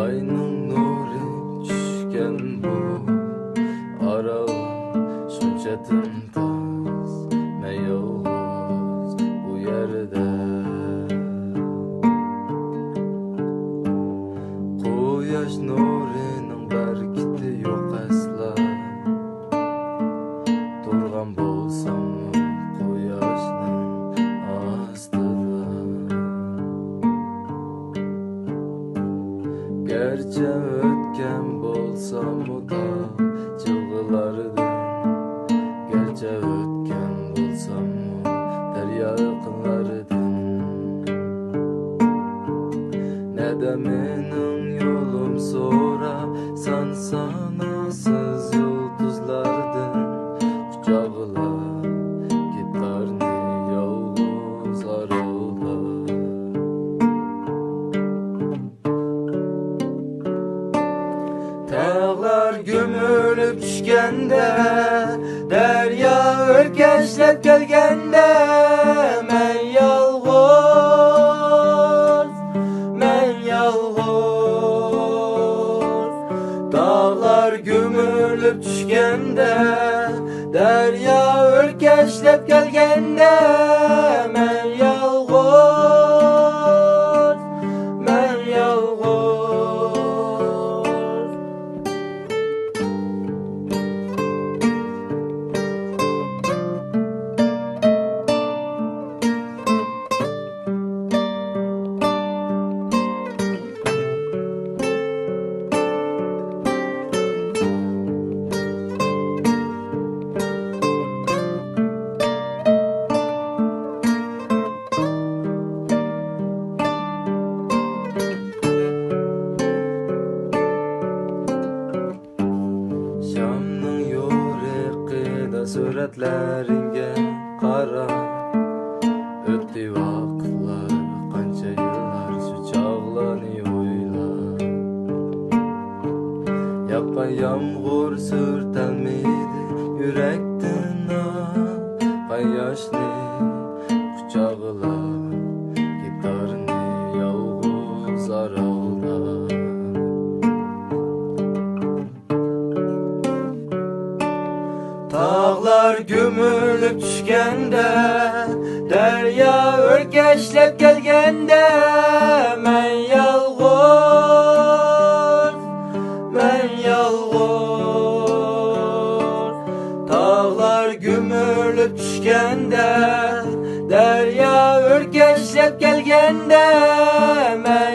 Ayның nuri түшкен bu aralı şunca tımtaz ne yalnız bu yerde. Quyosh nurining barkiti yo'q asla, turgan bo'lsam quyoshning ostida. Gerçi ötken bo'lsam da jig'lardan, gerçi ötken bo'lsam daryo yaqinlaridan. Neda mening yo'lim so'rab son-sanosiz yulduzlardan quchoqlab ketarni yolg'iz aralab. Tağlar gömülüp düşkende, derya örkeşlep gelgende, men yalğız, men yalğız. Dağlar gömülüp düşkende, derya örkeşlep gelgende, men yalğız, men yalğız. Şamning yo'riqida suratlaringga qarab o'tdi vaqtlar, qancha yillar shu chog'larni o'ylab. Yaqqan yomg'ir surtalmaydi yurakdan oqqan yoshni quchoqlab ketarni yolg'iz aralda. Dağlar gömülüp düşkende, derya örkeşlep gelgende, men yalğız, men yalğız. Dağlar gömülüp düşkende, derya örkeşlep gelgende, men